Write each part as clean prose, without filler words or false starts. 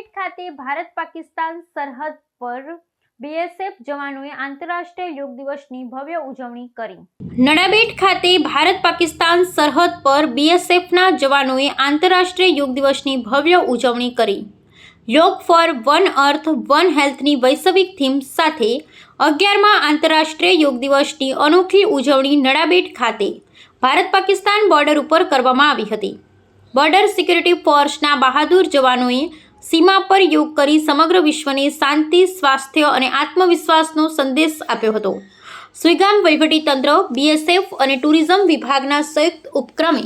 નડાબેટ ખાતે ભારત પાકિસ્તાન સરહદ પર બીએસએફ જવાનોએ આંતરરાષ્ટ્રીય યોગ દિવસની ભવ્ય ઉજવણી કરી। નડાબેટ ખાતે ભારત પાકિસ્તાન સરહદ પર બીએસએફના જવાનોએ આંતરરાષ્ટ્રીય યોગ દિવસની ભવ્ય ઉજવણી કરી। યોગ ફોર વન અર્થ વન હેલ્થની વૈશ્વિક થીમ સાથે 11મા આંતરરાષ્ટ્રીય યોગ દિવસની અનોખી ઉજવણી નડાબેટ ખાતે ભારત પાકિસ્તાન બોર્ડર ઉપર કરવામાં આવી હતી। બોર્ડર સિક્યુરિટી ફોર્સના બહાદુર જવાનોએ સીમા પર યોગ કરી સમગ્ર વિશ્વને શાંતિ, સ્વાસ્થ્ય અને આત્મવિશ્વાસનો સંદેશ આપ્યો હતો। સુઈગામ વહીવટીતંત્ર, બીએસએફ અને ટુરિઝમ વિભાગના સંયુક્ત ઉપક્રમે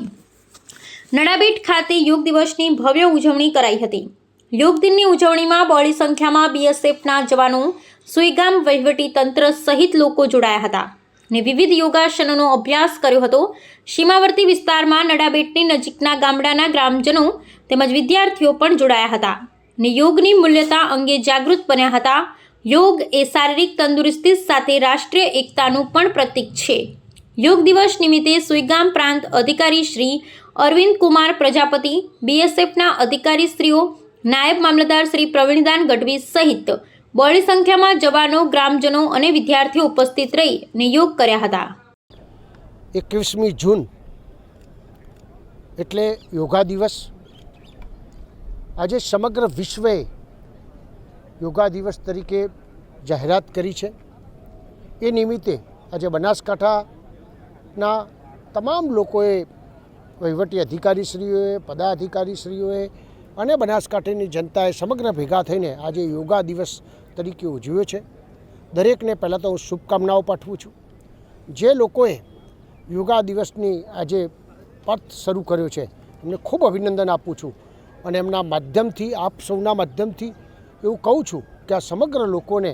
નડાબેટ ખાતે યોગ દિવસની ભવ્ય ઉજવણી કરાઈ હતી। યોગ દિનની ઉજવણીમાં બહોળી સંખ્યામાં બીએસએફના જવાનો, સુઈગામ વહીવટીતંત્ર સહિત લોકો જોડાયા હતા અને વિવિધ યોગાસનોનો અભ્યાસ કર્યો હતો। સીમાવર્તી વિસ્તારમાં નડાબેટની નજીકના ગામડાના ગ્રામજનો તેમજ વિદ્યાર્થીઓ પણ જોડાયા હતા અને યોગની મૂલ્યતા અંગે જાગૃત બન્યા હતા। યોગ એ શારીરિક તંદુરસ્તી સાથે રાષ્ટ્રીય એકતાનું પણ પ્રતીક છે। યોગ દિવસ નિમિત્તે સુઈગામ પ્રાંત અધિકારી શ્રી અરવિંદ કુમાર પ્રજાપતિ, બીએસએફના અધિકારીશ્રીઓ, નાયબ મામલતદાર શ્રી પ્રવીણદાન ગઢવી સહિત બહોળી સંખ્યામાં જવાનો, ગ્રામજનો અને વિદ્યાર્થીઓ ઉપસ્થિત રહીને યોગ કર્યા હતા। 21મી જૂન એટલે યોગા દિવસ। આજે સમગ્ર વિશ્વે યોગા દિવસ તરીકે જાહેરાત કરી છે। એ નિમિત્તે આજે બનાસકાંઠાના તમામ લોકોએ, વહીવટી અધિકારીશ્રીઓએ, પદાધિકારીશ્રીઓએ અને બનાસકાંઠાની જનતાએ સમગ્ર ભેગા થઈને આજે યોગા દિવસ તરીકે ઉજવ્યો છે। દરેકને પહેલાં તો હું શુભકામનાઓ પાઠવું છું। જે લોકોએ યોગા દિવસની આજે પર્થ શરૂ કર્યો છે એમને ખૂબ અભિનંદન આપું છું અને એમના માધ્યમથી, આપ સૌના માધ્યમથી એવું કહું છું કે આ સમગ્ર લોકોને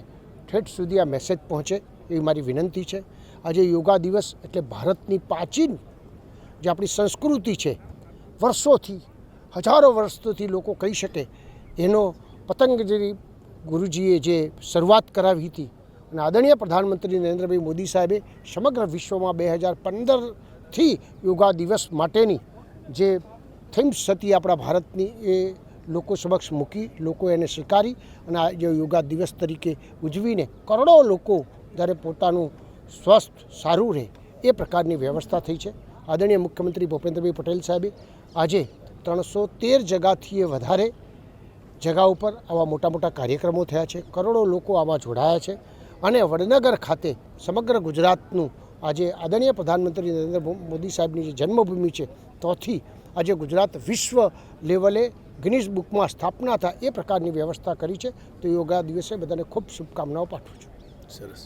ઠેઠ સુધી આ મેસેજ પહોંચે એવી મારી વિનંતી છે। આજે યોગા દિવસ એટલે ભારતની પ્રાચીન જે આપણી સંસ્કૃતિ છે, વર્ષોથી, હજારો વર્ષોથી લોકો કહી શકે એનો પતંગજી ગુરુજીએ જે શરૂઆત કરાવી હતી અને આદરણીય પ્રધાનમંત્રી નરેન્દ્રભાઈ મોદી સાહેબે સમગ્ર વિશ્વમાં 2015થી યોગા દિવસ માટેની જે થીમ્સ હતી આપણા ભારતની, એ લોકો સમક્ષ મૂકી, લોકો એને સ્વીકારી અને આજે યોગા દિવસ તરીકે ઉજવીને કરોડો લોકો જ્યારે પોતાનું સ્વાસ્થ્ય સારું રહે એ પ્રકારની વ્યવસ્થા થઈ છે। આદરણીય મુખ્યમંત્રી ભૂપેન્દ્રભાઈ પટેલ સાહેબે આજે 313 જગાથી વધારે જગા ઉપર આવા મોટા મોટા કાર્યક્રમો થયા છે। કરોડો લોકો આમાં જોડાયા છે અને વડનગર ખાતે સમગ્ર ગુજરાતનું આજે આદરણીય પ્રધાનમંત્રી નરેન્દ્ર મોદી સાહેબની જે જન્મભૂમિ છે તોથી આજે ગુજરાત વિશ્વ લેવલે ગિનિસ બુકમાં સ્થાપના થાય એ પ્રકારની વ્યવસ્થા કરી છે। તો યોગા દિવસે બધાને ખૂબ શુભકામનાઓ પાઠવું છું। સરસ।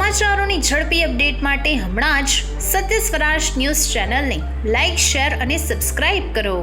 સમાચારોની ઝડપી અપડેટ માટે હમણાં જ સત્ય સ્વરાજ ન્યૂઝ ચેનલને લાઇક, શેર અને સબસ્ક્રાઇબ કરો.